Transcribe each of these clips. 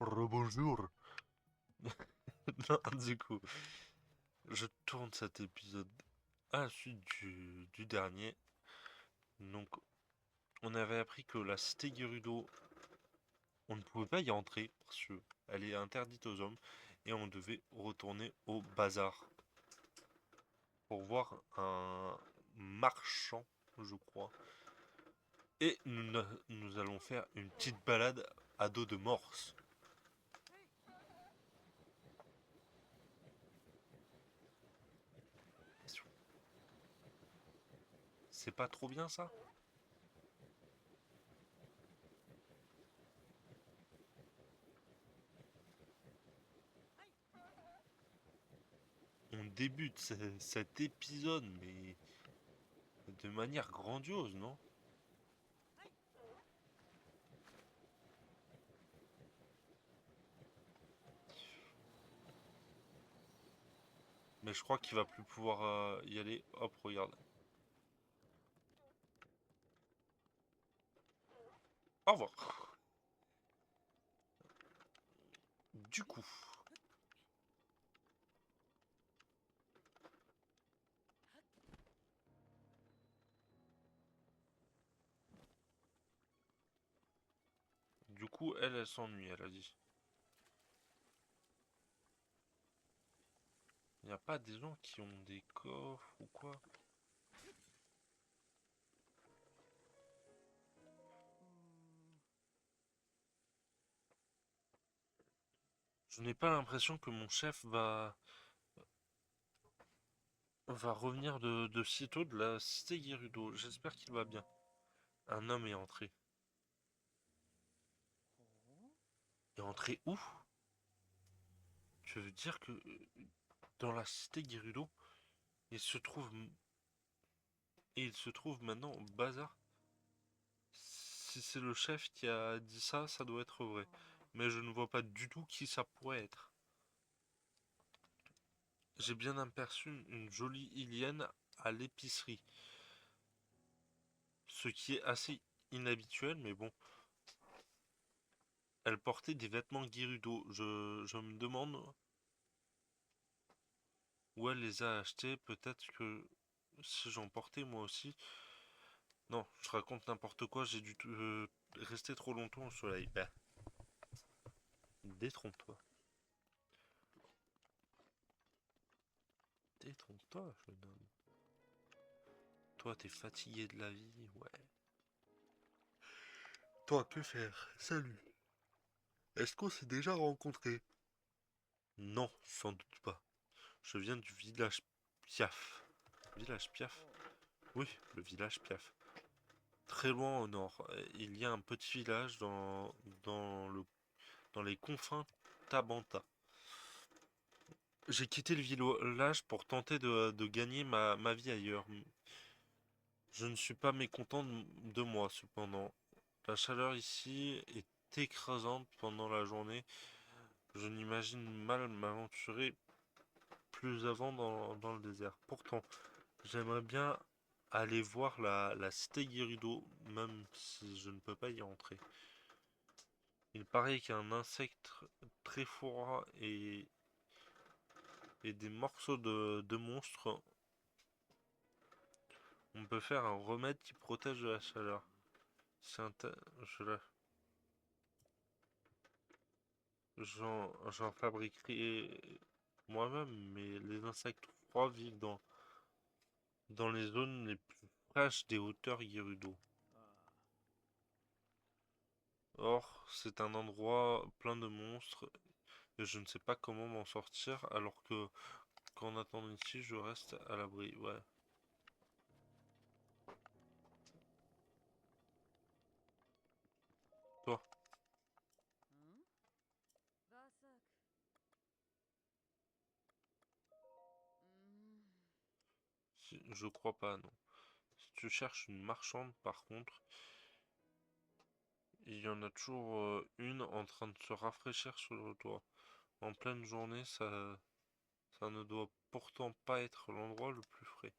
Rebonjour. Non, du coup, je tourne cet épisode à la suite du dernier. Donc, on avait appris que la cité Gerudo, on ne pouvait pas y entrer parce qu'elle est interdite aux hommes et on devait retourner au bazar pour voir un marchand, je crois. Et nous allons faire une petite balade à dos de morse. C'est pas trop bien ça? On débute cet épisode, mais de manière grandiose, non? Mais je crois qu'il va plus pouvoir y aller. Hop, regarde. Au revoir. Du coup, elle s'ennuie, elle a dit. Il n'y a pas des gens qui ont des coffres ou quoi? Je n'ai pas l'impression que mon chef va revenir de sitôt de la cité Gerudo. J'espère qu'il va bien. Un homme est entré. Est entré où? Tu veux dire que dans la cité Gerudo, il se trouve il se trouve maintenant au bazar? Si c'est le chef qui a dit ça, ça doit être vrai. Mais je ne vois pas du tout qui ça pourrait être. J'ai bien aperçu une jolie Ilienne à l'épicerie. Ce qui est assez inhabituel, mais bon. Elle portait des vêtements Gerudo. Je me demande où elle les a achetés. Peut-être que si j'en portais moi aussi. Non, je raconte n'importe quoi. J'ai dû rester trop longtemps au soleil. Bah, détrompe-toi. Détrompe-toi, jeune homme. Toi, t'es fatigué de la vie, ouais. Toi, que faire? Salut. Est-ce qu'on s'est déjà rencontrés? Non, sans doute pas. Je viens du village Piaf. Village Piaf? Oui, le village Piaf. Très loin au nord, il y a un petit village dans, le, dans les confins Tabanta. J'ai quitté le village pour tenter de gagner ma vie ailleurs. Je ne suis pas mécontent de moi, cependant. La chaleur ici est écrasante pendant la journée. Je n'imagine mal m'aventurer plus avant dans le désert. Pourtant, j'aimerais bien aller voir la cité Gerudo, même si je ne peux pas y entrer. Il paraît qu'un insecte très froid et des morceaux de monstres, on peut faire un remède qui protège de la chaleur. C'est je j'en fabriquerai moi-même, mais les insectes froids vivent dans les zones les plus fraîches des hauteurs Gerudo. Or, c'est un endroit plein de monstres et je ne sais pas comment m'en sortir alors que qu'en attendant ici, je reste à l'abri. Ouais. Toi, je crois pas, non. Si tu cherches une marchande, par contre, il y en a toujours une en train de se rafraîchir sur le toit. En pleine journée, ça ne doit pourtant pas être l'endroit le plus frais.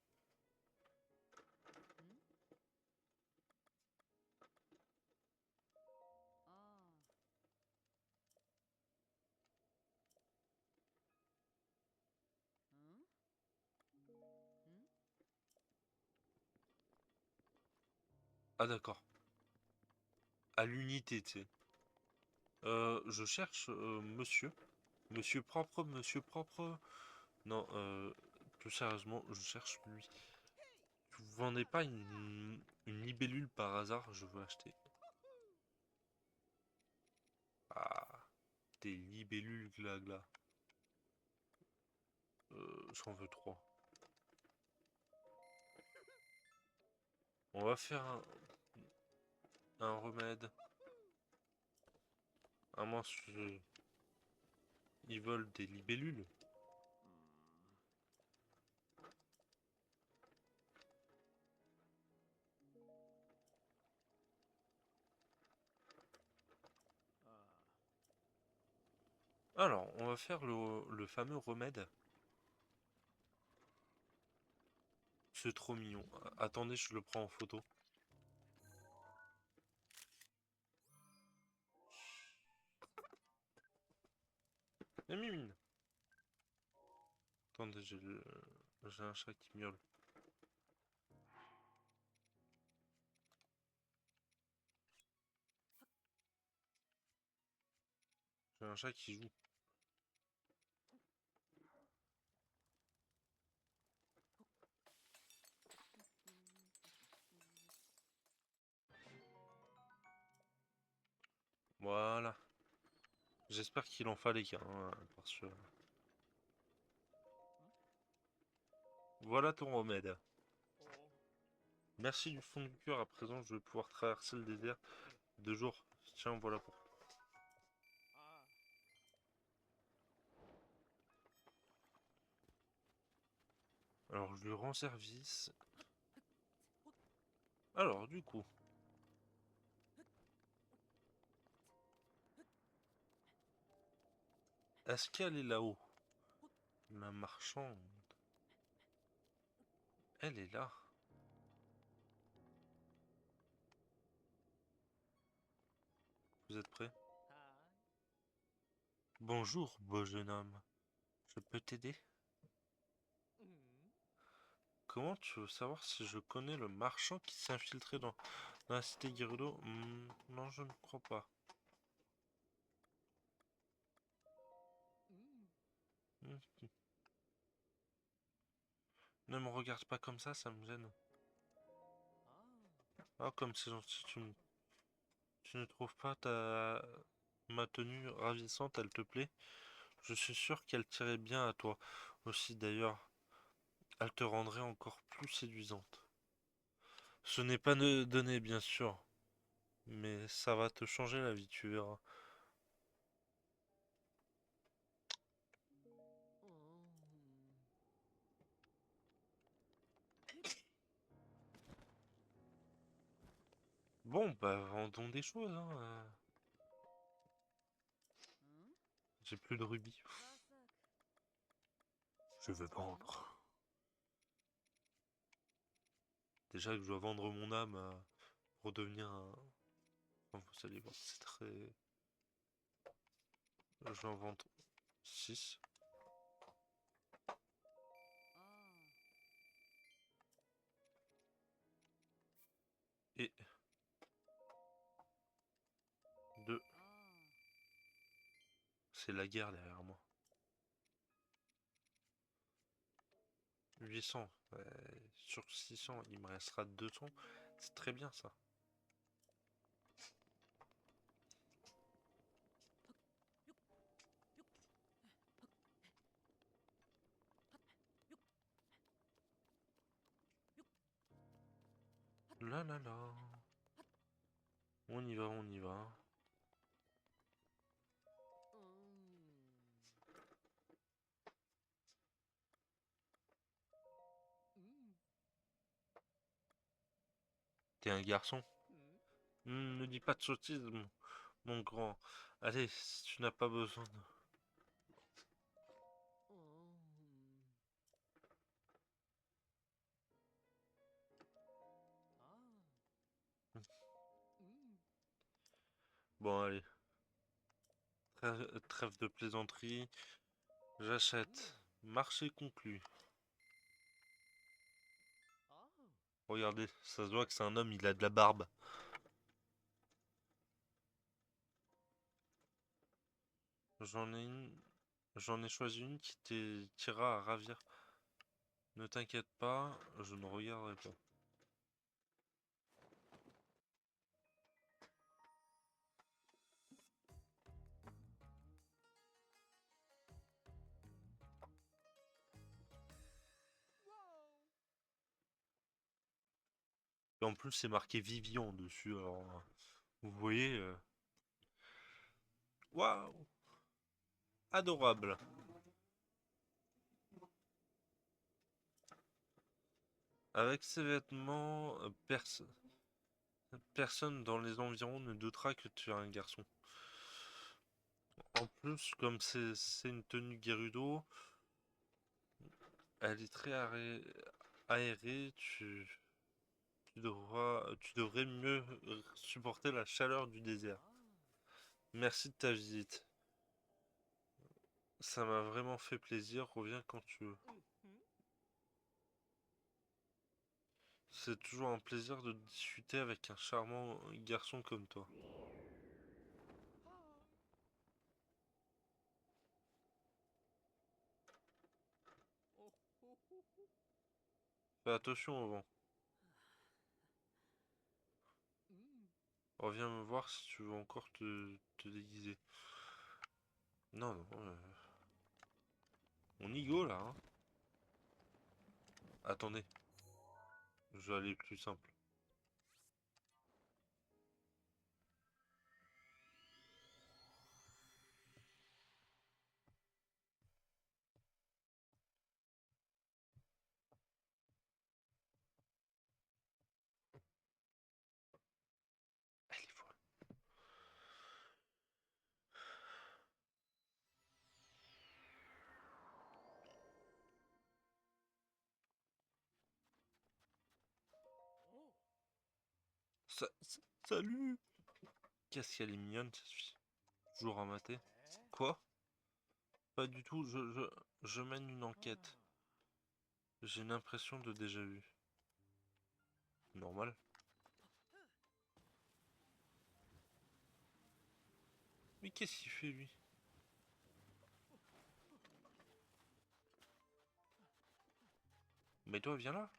Ah d'accord. À l'unité, tu sais. Je cherche monsieur. Monsieur propre, monsieur propre. Non, plus sérieusement, je cherche lui. Vous vendez pas une libellule par hasard? Je veux acheter. Ah, des libellules gla. J'en veux trois. On va faire un remède. À moins ils veulent des libellules. Alors, on va faire le fameux remède. C'est trop mignon. Attendez, je le prends en photo. Et Mimine. Attendez, j'ai un chat qui miaule. J'ai un chat qui joue. Voilà. J'espère qu'il en fallait qu'un, hein, parce que... Voilà ton remède. Merci du fond du cœur. À présent, je vais pouvoir traverser le désert 2 jours. Tiens, voilà pour. Alors, je lui rends service. Alors, du coup, est-ce qu'elle est là-haut? La marchande. Elle est là. Vous êtes prêts? Bonjour, beau jeune homme. Je peux t'aider? Comment tu veux savoir si je connais le marchand qui s'est infiltré dans la cité Gerudo? Non, je ne crois pas. Hmm. Ne me regarde pas comme ça me gêne. Ah, comme c'est gentil, tu ne trouves pas ma tenue ravissante, elle te plaît? Je suis sûr qu'elle tirait bien à toi aussi d'ailleurs. Elle te rendrait encore plus séduisante. Ce n'est pas donné, bien sûr, mais ça va te changer la vie, tu verras. Bon, bah vendons des choses, hein. J'ai plus de rubis. Je veux vendre. Déjà que je dois vendre mon âme pour devenir un... Enfin, vous allez voir, c'est très... Je vais en vendre 6. Et 2. C'est la guerre derrière moi. 800. Sur 600, il me restera 200. C'est très bien ça. Là là là. On y va, on y va. T'es un garçon. Ne dis pas de sottises, mon grand. Allez, si tu n'as pas besoin de... Bon, allez. Trêve de plaisanterie. J'achète. Marché conclu. Regardez, ça se voit que c'est un homme, il a de la barbe. J'en ai une, j'en ai choisi une qui t'ira à ravir. Ne t'inquiète pas, je ne regarderai pas. Et en plus, c'est marqué Vivian dessus, alors vous voyez. Waouh! Adorable! Avec ces vêtements, personne dans les environs ne doutera que tu es un garçon. En plus, comme c'est une tenue Gerudo, elle est très aérée, tu devrais mieux supporter la chaleur du désert. Merci de ta visite. Ça m'a vraiment fait plaisir, reviens quand tu veux. C'est toujours un plaisir de discuter avec un charmant garçon comme toi. Fais attention au vent. Reviens me voir si tu veux encore te déguiser. Non, non, on y go là, hein. Attendez, je vais aller plus simple. Elle est folle. Salut! Qu'est-ce qu'elle est mignonne cette fille. Toujours à mater. Quoi? Pas du tout, je mène une enquête. J'ai une impression de déjà vu. Normal. Mais qu'est-ce qu'il fait lui? Mais toi, viens là.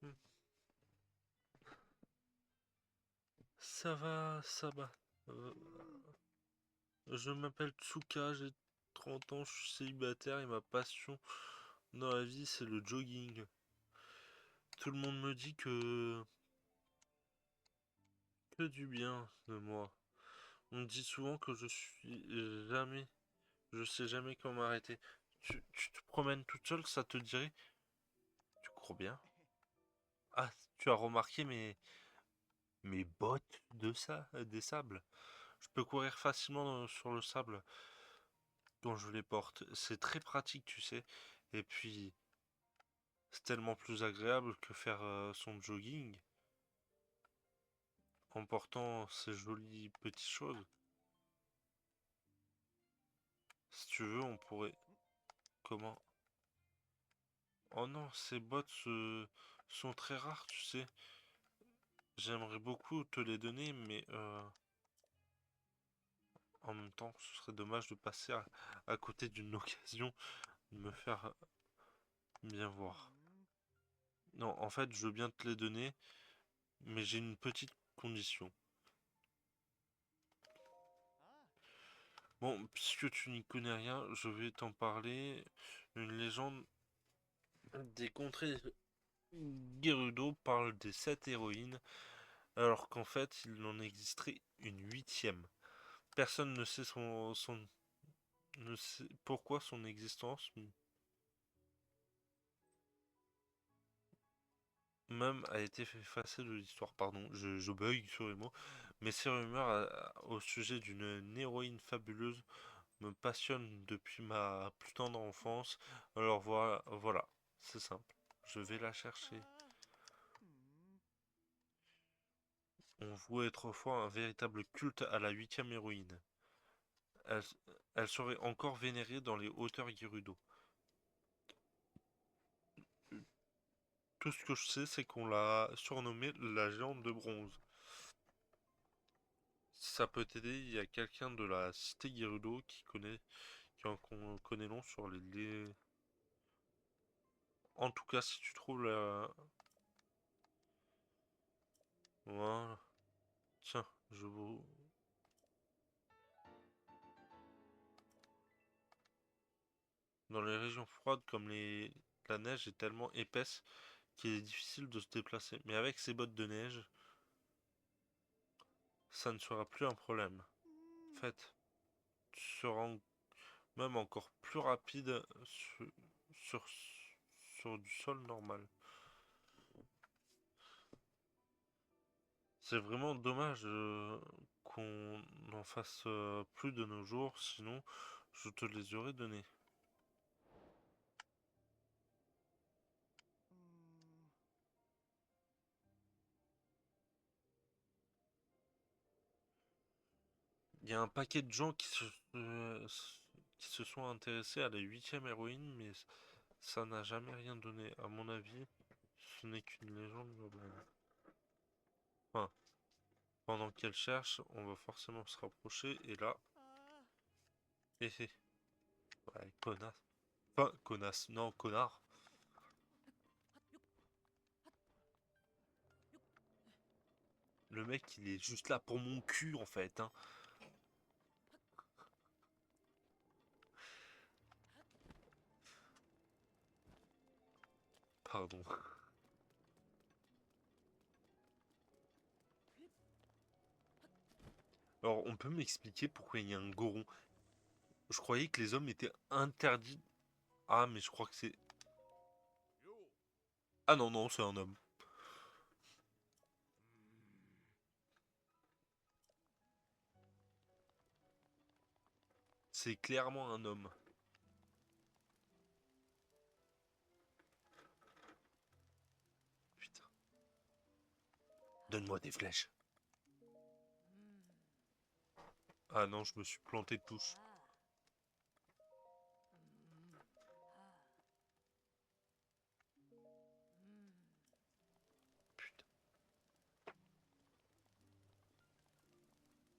Hmm. Ça va, ça va. Euh, je m'appelle Tsuka, j'ai 30 ans, je suis célibataire et ma passion dans la vie c'est le jogging. Tout le monde me dit que du bien de moi. On me dit souvent que je sais jamais comment m'arrêter. Tu te promènes toute seule, ça te dirait? Tu crois bien? Ah, tu as remarqué mes bottes des sables. Je peux courir facilement sur le sable quand je les porte. C'est très pratique, tu sais. Et puis, c'est tellement plus agréable que faire son jogging en portant ces jolies petites choses. Si tu veux, on pourrait... Comment? Oh non, ces bottes sont très rares, tu sais. J'aimerais beaucoup te les donner, mais en même temps, ce serait dommage de passer à côté d'une occasion de me faire bien voir. Non, en fait, je veux bien te les donner, mais j'ai une petite condition. Bon, puisque tu n'y connais rien, je vais t'en parler. Une légende des contrées Gerudo parle des 7 héroïnes, alors qu'en fait, il en existerait une huitième. Personne ne sait ne sait pourquoi son existence, même a été effacée de l'histoire. Pardon, je bug sur les mots. Mais ces rumeurs au sujet d'une héroïne fabuleuse me passionnent depuis ma plus tendre enfance. Alors voilà, c'est simple. Je vais la chercher. On vouait autrefois un véritable culte à la huitième héroïne. Elle, elle serait encore vénérée dans les hauteurs Gerudo. Tout ce que je sais, c'est qu'on l'a surnommée la géante de bronze. Si ça peut t'aider, il y a quelqu'un de la cité Gerudo qui en connaît long sur les. En tout cas, si tu trouves la. Voilà. Tiens, je vous. Dans les régions froides, comme la neige est tellement épaisse qu'il est difficile de se déplacer. Mais avec ces bottes de neige, ça ne sera plus un problème. En fait, tu seras même encore plus rapide sur, sur du sol normal. C'est vraiment dommage qu'on n'en fasse plus de nos jours, sinon je te les aurais donnés. Il y a un paquet de gens qui se sont intéressés à la huitième héroïne, mais ça n'a jamais rien donné. À mon avis, ce n'est qu'une légende urbaine. Enfin, pendant qu'elle cherche, on va forcément se rapprocher, et là, hé hé, ouais, connasse. Enfin, connasse, non, connard. Le mec, il est juste là pour mon cul, en fait, hein. Pardon. Alors, on peut m'expliquer pourquoi il y a un Goron? Je croyais que les hommes étaient interdits. Ah, mais je crois que c'est. Ah non, non, c'est un homme. C'est clairement un homme. Putain. Donne-moi des flèches. Ah non, je me suis planté de touche. Putain.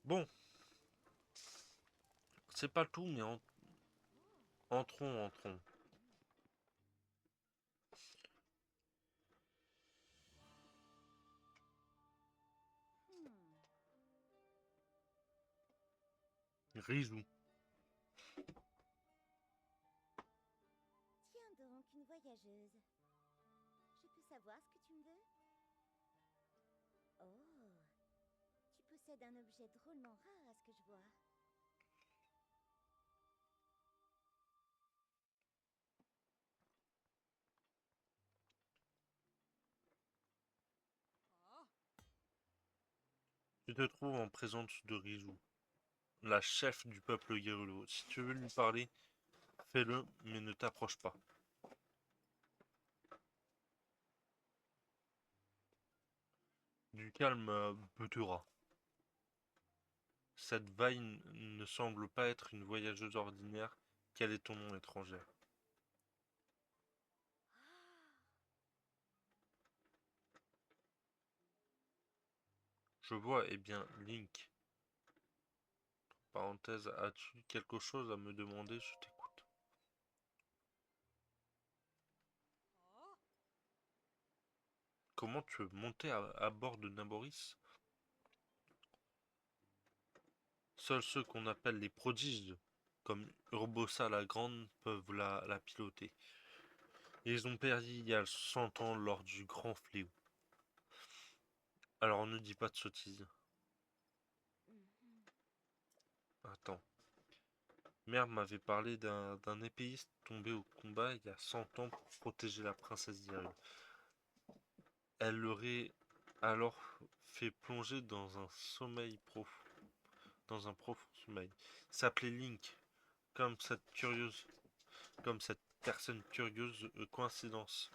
Bon, c'est pas tout, mais entrons, entrons. Rizou. Tiens donc, une voyageuse. Je peux savoir ce que tu me veux? Oh, tu possèdes un objet drôlement rare à ce que je vois. Tu te trouves en présence de Rizou, la chef du peuple Gerudo. Si tu veux lui parler, fais-le, mais ne t'approche pas. Du calme, Butura. Cette Vaille ne semble pas être une voyageuse ordinaire. Quel est ton nom étrangère? Je vois, eh bien, Link. Parenthèse, as-tu quelque chose à me demander? Je t'écoute. Comment tu veux monter à bord de Naboris? Seuls ceux qu'on appelle les prodiges, comme Urbosa la Grande, peuvent la piloter. Ils ont péri il y a 100 ans lors du grand fléau. Alors ne dis pas de sottises. Attends. Mère m'avait parlé d'un épéiste tombé au combat il y a 100 ans pour protéger la princesse d'Hyrule. Elle l'aurait alors fait plonger dans un sommeil profond, dans un profond sommeil. Il s'appelait Link, comme cette curieuse, comme cette personne curieuse, coïncidence.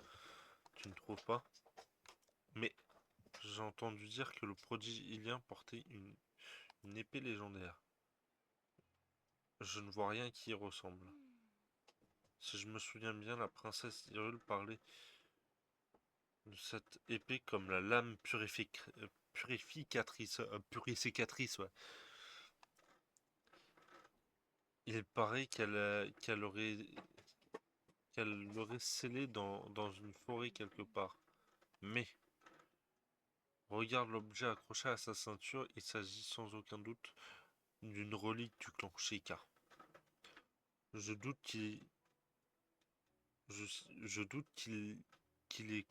Tu ne trouves pas? Mais j'ai entendu dire que le prodige Ilien portait une épée légendaire. Je ne vois rien qui y ressemble. Si je me souviens bien, la princesse Hyrule parlait de cette épée comme la lame purificatrice, ouais. Il paraît qu'elle l'aurait scellée dans une forêt quelque part. Mais, regarde l'objet accroché à sa ceinture, il s'agit sans aucun doute d'une relique du clan Sheikah. Je doute qu'il je, je doute qu'il ait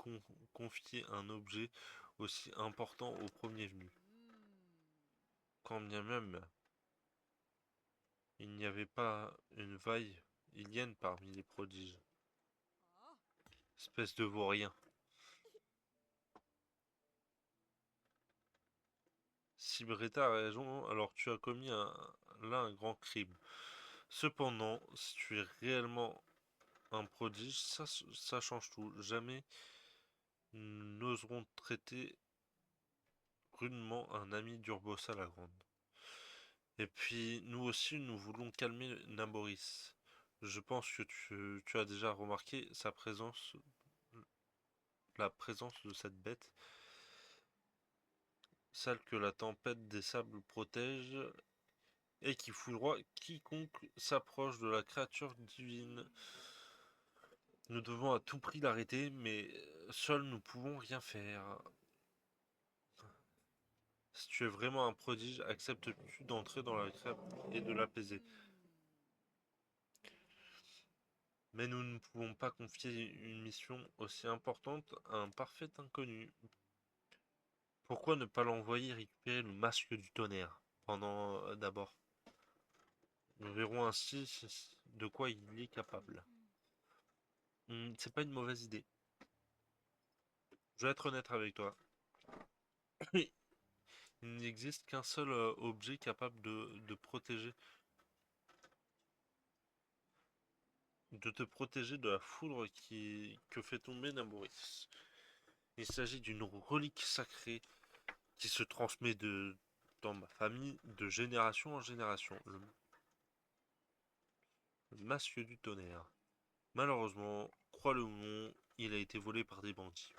confié un objet aussi important au premier venu. Quand bien même il n'y avait pas une vaille ilienne parmi les prodiges. Espèce de vaurien. Si Bretta a raison, alors tu as commis là un grand crime. Cependant, si tu es réellement un prodige, ça change tout. Jamais nous n'oserons traiter rudement un ami d'Urbosa la Grande. Et puis, nous aussi, nous voulons calmer Naboris. Je pense que tu as déjà remarqué la présence de cette bête, celle que la tempête des sables protège et qui foudroie quiconque s'approche de la créature divine. Nous devons à tout prix l'arrêter, mais seuls nous pouvons rien faire. Si tu es vraiment un prodige, acceptes-tu d'entrer dans la crêpe et de l'apaiser? Mais nous ne pouvons pas confier une mission aussi importante à un parfait inconnu. Pourquoi ne pas l'envoyer récupérer le masque du tonnerre pendant d'abord? Nous verrons ainsi de quoi il est capable. C'est pas une mauvaise idée. Je vais être honnête avec toi. Il n'existe qu'un seul objet capable de te protéger de la foudre que fait tomber Naboris. Il s'agit d'une relique sacrée qui se transmet dans ma famille de génération en génération. Le masque du tonnerre. Malheureusement, crois-le ou non, il a été volé par des bandits.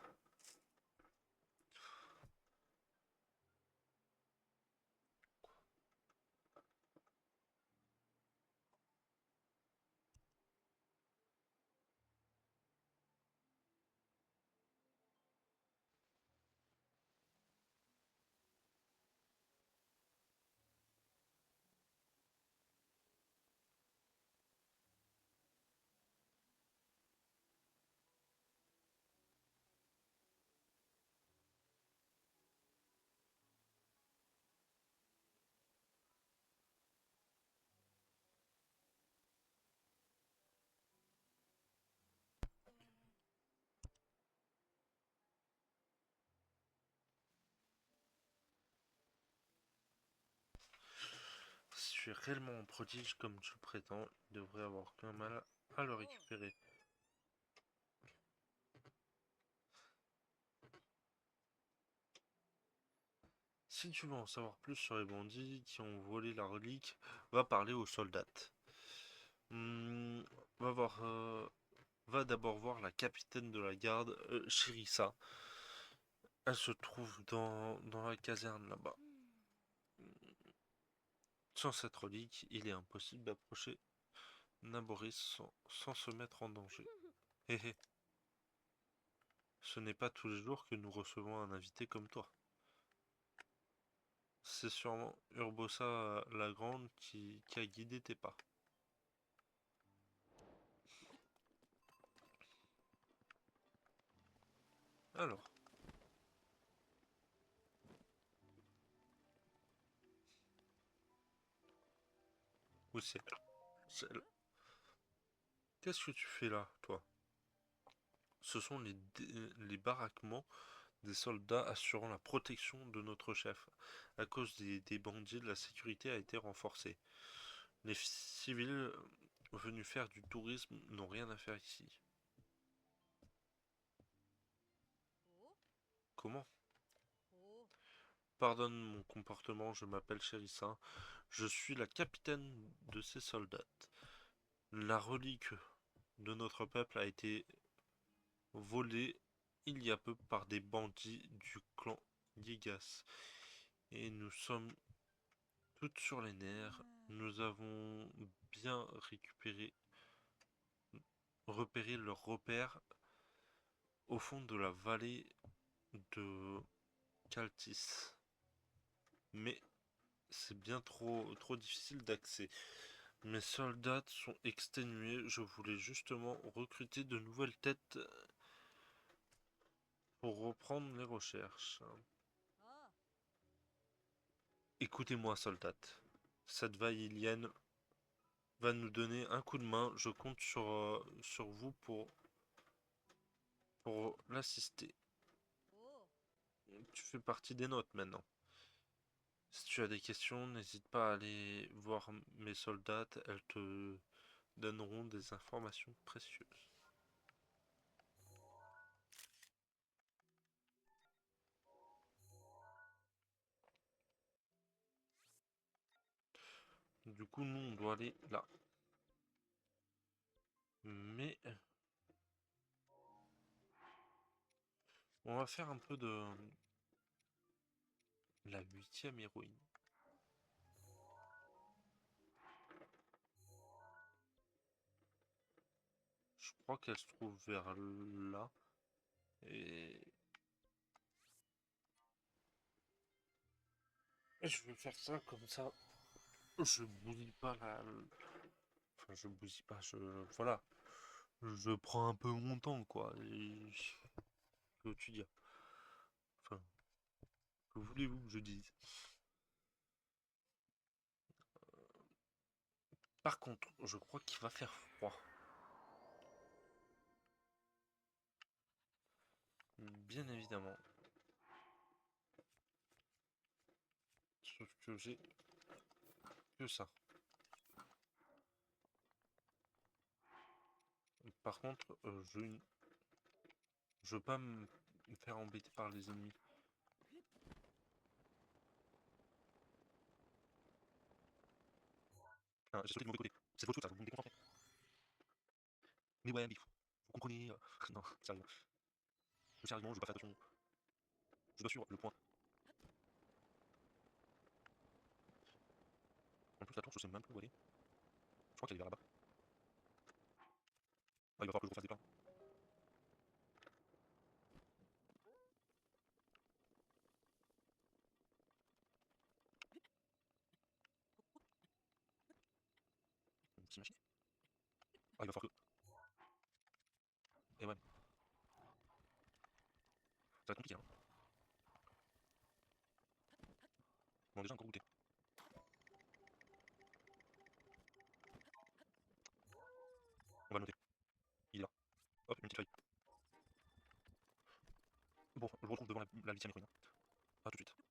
Si tu es réellement un prodige comme tu le prétends, il devrait avoir qu'un mal à le récupérer. Si tu veux en savoir plus sur les bandits qui ont volé la relique, va parler aux soldats. Hmm, va voir, va d'abord voir la capitaine de la garde, Chirissa. Elle se trouve dans la caserne là-bas. Sans cette relique, il est impossible d'approcher Naboris sans se mettre en danger. Hé hé, ce n'est pas tous les jours que nous recevons un invité comme toi. C'est sûrement Urbosa la Grande qui a guidé tes pas. Alors, où c'est? Qu'est-ce que tu fais là, toi? Ce sont les baraquements des soldats assurant la protection de notre chef. À cause des bandits, la sécurité a été renforcée. Les civils venus faire du tourisme n'ont rien à faire ici. Comment? Pardonne mon comportement, je m'appelle Chérissa. Je suis la capitaine de ces soldats. La relique de notre peuple a été volée il y a peu par des bandits du clan Yegas. Et nous sommes toutes sur les nerfs. Nous avons bien repéré leur repère au fond de la vallée de Caltis. Mais c'est bien trop difficile d'accès. Mes soldats sont exténués. Je voulais justement recruter de nouvelles têtes pour reprendre les recherches. Écoutez-moi, soldats. Cette va-et-vient va nous donner un coup de main. Je compte sur vous pour l'assister. Tu fais partie des nôtres maintenant. Si tu as des questions, n'hésite pas à aller voir mes soldats. Elles te donneront des informations précieuses. Du coup, nous, on doit aller là. Mais on va faire un peu de la 8e héroïne. Je crois qu'elle se trouve vers là. Et je vais faire ça comme ça. Je bousille pas la. Enfin, je bousille pas. Voilà. Je prends un peu mon temps, quoi. Et... Que tu dis. Enfin, que voulez-vous que je dise? Par contre, je crois qu'il va faire froid. Bien évidemment. Sauf que j'ai que ça. Par contre, je veux pas me faire embêter par les ennemis. Ah, j'ai sauté de mauvais côté. C'est votre faute, ça, vous me déconcentrez. Mais ouais, mais vous comprenez. Non, sérieusement. Sérieusement, je vais pas faire attention. Je dois suivre le point. En plus, la tour, je sais même plus où elle est. Je crois qu'elle est vers là-bas. Ah, il va falloir que je refasse des plans. C'est magique. Ah, il va falloir que. Eh ouais, ça va être compliqué, hein. Bon, déjà, encore goûté. On va le noter. Il est là. Hop, une petite feuille. Bon, je vous retrouve devant la 8e héroïne. A tout de suite.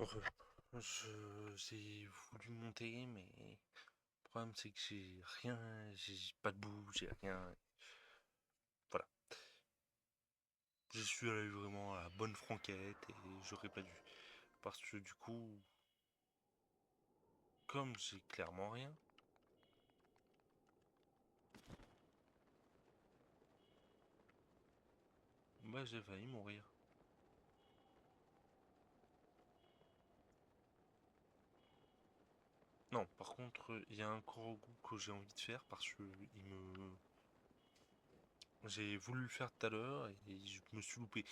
Bon, j'ai voulu monter, mais le problème c'est que j'ai rien, j'ai pas de boue, j'ai rien. Voilà. Je suis allé vraiment à la bonne franquette et j'aurais pas dû. Parce que du coup, comme j'ai clairement rien. Bah j'ai failli mourir. Non, par contre, il y a un goût que j'ai envie de faire parce que il me... J'ai voulu le faire tout à l'heure et je me suis loupé.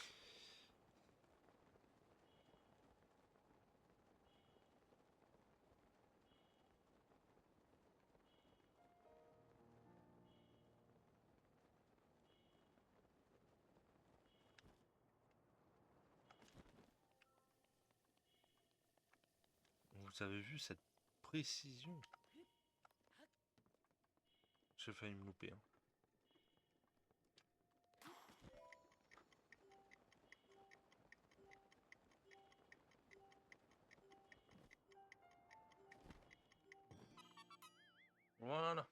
Vous avez vu cette précision? J'ai failli me louper, hein. Voilà.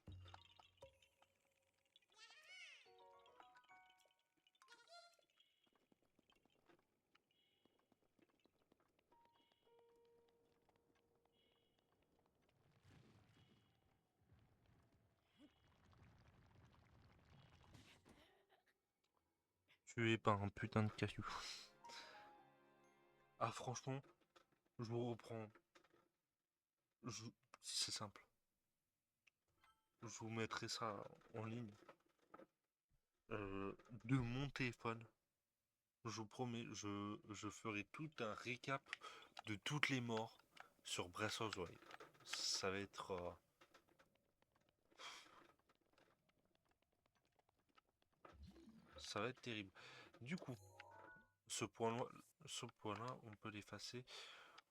Tué par un putain de caillou. Ah franchement, je vous reprends. Je- C'est simple. Je vous mettrai ça en ligne. De mon téléphone. Je vous promets, je ferai tout un récap de toutes les morts sur Breath of the Wild. Ça va être... ça va être terrible. Du coup, ce point-là, ce point-là, on peut l'effacer.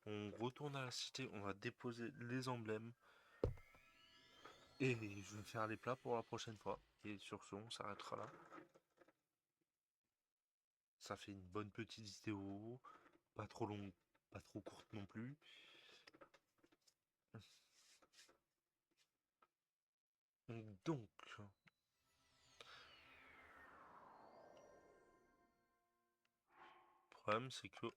On retourne à la cité, on va déposer les emblèmes. Et je vais faire les plats pour la prochaine fois. Et sur ce, on s'arrêtera là. Ça fait une bonne petite vidéo. Pas trop longue, pas trop courte non plus. Donc, le problème c'est que...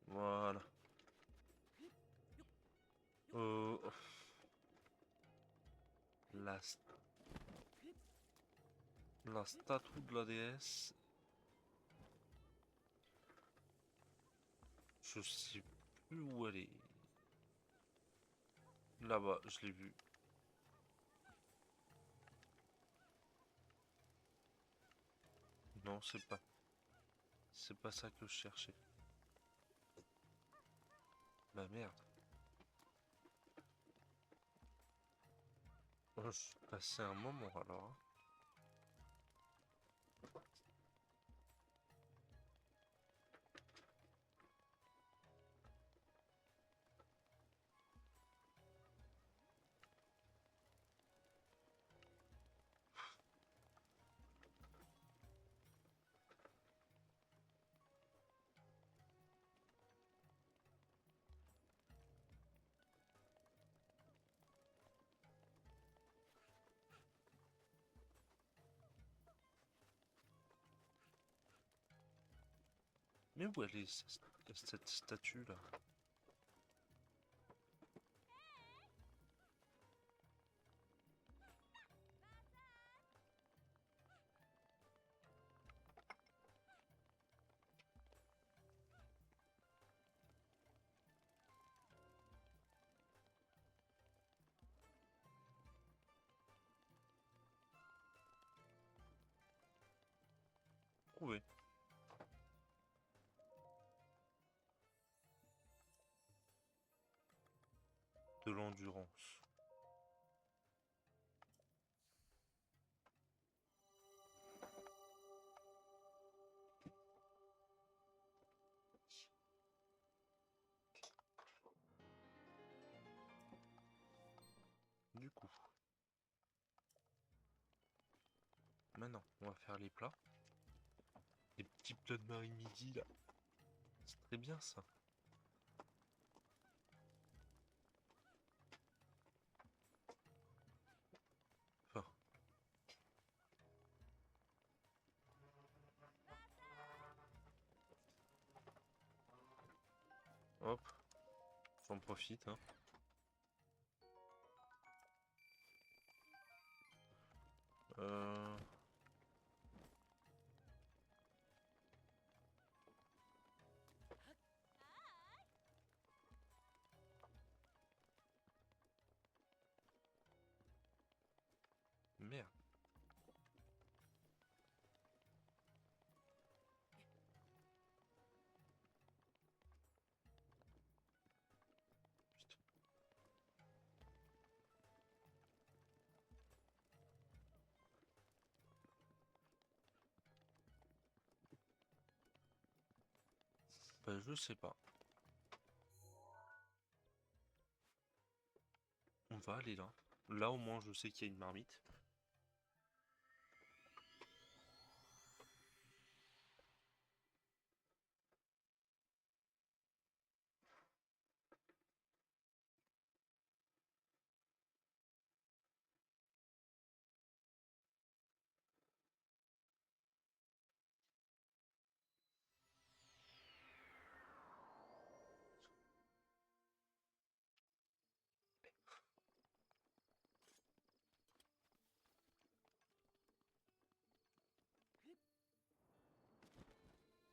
Voilà. Euh, la, la statue de la déesse... Je sais plus où elle est. Là-bas, je l'ai vue. Non, c'est pas. C'est pas ça que je cherchais. Bah merde. Oh, je suis passé un moment alors, hein. Mais où elle est cette statue là? Trouvé. De l'endurance. Du coup. Maintenant, on va faire les plats. Les petits plats de Marie-Midi là. C'est très bien ça. Enfin, Hop, j'en profite, hein. Euh... Merde. Putain. Bah, je sais pas. On va aller là. Là, au moins, je sais qu'il y a une marmite.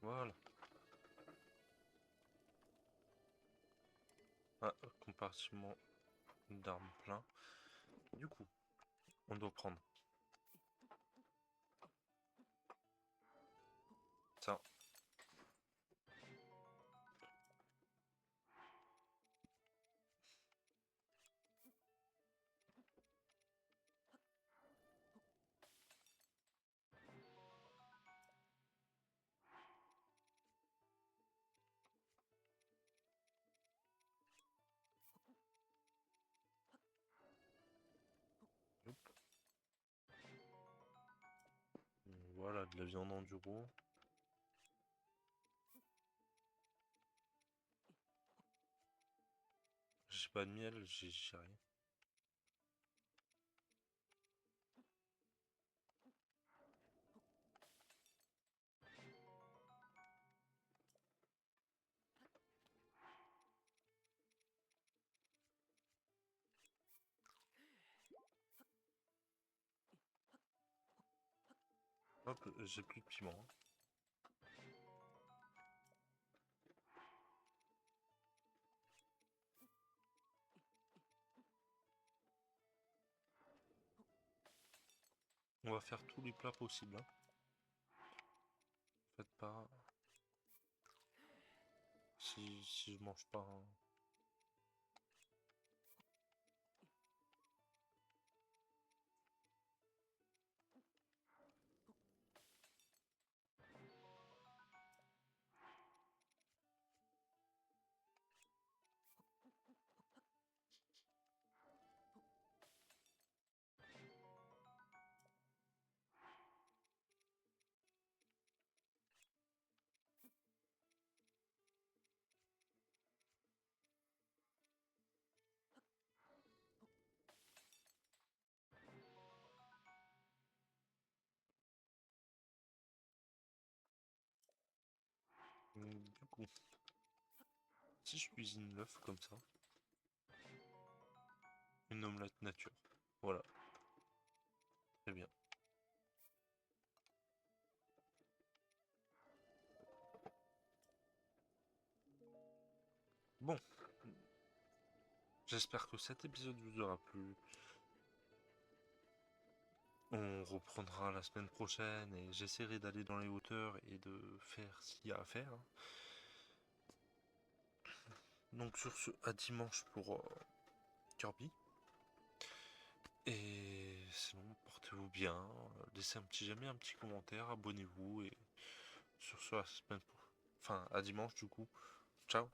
Voilà. Ah, compartiment d'armes plein. Du coup, on doit prendre ça. Hop. Voilà, de la viande enduro. J'ai pas de miel, j'ai rien. Hop, j'ai plus de piment. On va faire tous les plats possibles, hein. Faites pas. Si je mange pas, hein. Du coup, si je cuisine l'œuf comme ça, une omelette nature. Voilà, très bien. Bon, j'espère que cet épisode vous aura plu. On reprendra la semaine prochaine et j'essaierai d'aller dans les hauteurs et de faire ce qu'il y a à faire, hein. Donc sur ce, à dimanche pour Kirby. Et sinon, portez-vous bien, laissez un petit j'aime, un petit commentaire, abonnez-vous et sur ce, à la semaine Enfin, à dimanche du coup. Ciao.